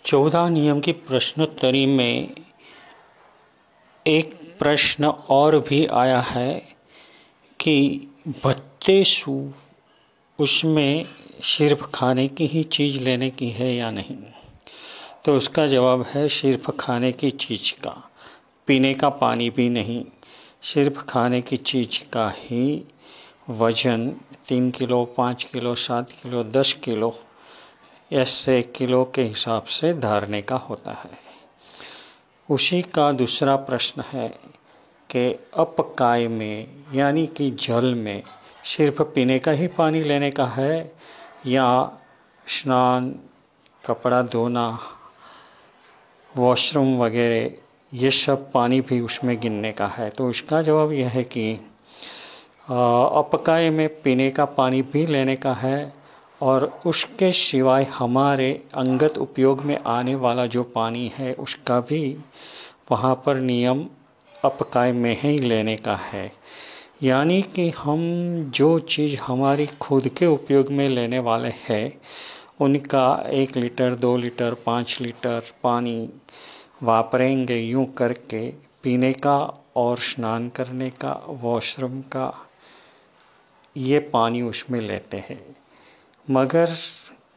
14 नियम की प्रश्नोत्तरी में एक प्रश्न और भी आया है कि भत्तेसु उसमें सिर्फ खाने की ही चीज़ लेने की है या नहीं। तो उसका जवाब है सिर्फ खाने की चीज़ का, पीने का पानी भी नहीं। सिर्फ खाने की चीज़ का ही वजन 3 किलो, 5 किलो, 7 किलो, 10 किलो ऐसे किलो के हिसाब से धारने का होता है। उसी का दूसरा प्रश्न है कि अपकाय में यानी कि जल में सिर्फ पीने का ही पानी लेने का है या स्नान, कपड़ा धोना, वॉशरूम वगैरह ये सब पानी भी उसमें गिनने का है। तो उसका जवाब यह है कि अपकाय में पीने का पानी भी लेने का है और उसके सिवाय हमारे अंगत उपयोग में आने वाला जो पानी है उसका भी वहाँ पर नियम अपकाय में ही लेने का है। यानी कि हम जो चीज़ हमारी खुद के उपयोग में लेने वाले हैं उनका 1 लीटर, 2 लीटर, 5 लीटर पानी वापरेंगे यूँ करके पीने का और स्नान करने का, वॉशरूम का, ये पानी उसमें लेते हैं। मगर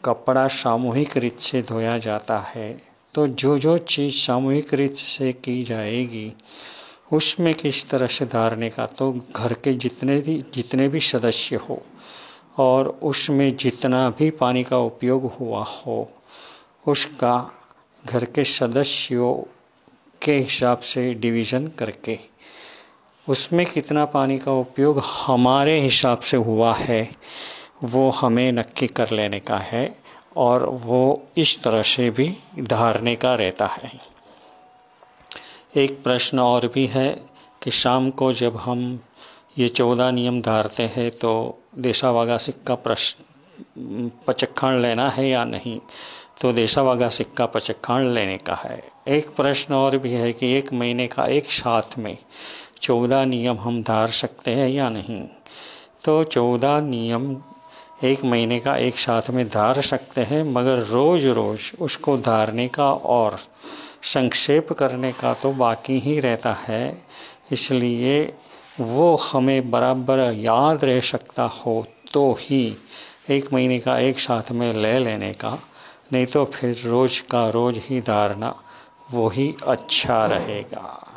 कपड़ा सामूहिक रीत से धोया जाता है तो जो चीज़ सामूहिक रीत से की जाएगी उसमें किस तरह से धारने का, तो घर के जितने भी सदस्य हो और उसमें जितना भी पानी का उपयोग हुआ हो उसका घर के सदस्यों के हिसाब से डिवीज़न करके उसमें कितना पानी का उपयोग हमारे हिसाब से हुआ है वो हमें नक्की कर लेने का है और वो इस तरह से भी धारने का रहता है। एक प्रश्न और भी है कि शाम को जब हम ये 14 नियम धारते हैं तो देशावागा सिक्का पचक्खाण लेना है या नहीं। तो देशावागा सिक्का पचक्खाण लेने का है। एक प्रश्न और भी है कि 1 महीने का एक साथ में 14 नियम हम धार सकते हैं या नहीं। तो 14 नियम 1 महीने का एक साथ में धार सकते हैं, मगर रोज़ उसको धारने का और संक्षेप करने का तो बाकी ही रहता है। इसलिए वो हमें बराबर याद रह सकता हो तो ही 1 महीने का एक साथ में ले लेने का, नहीं तो फिर रोज़ का रोज़ ही धारना वो ही अच्छा रहेगा।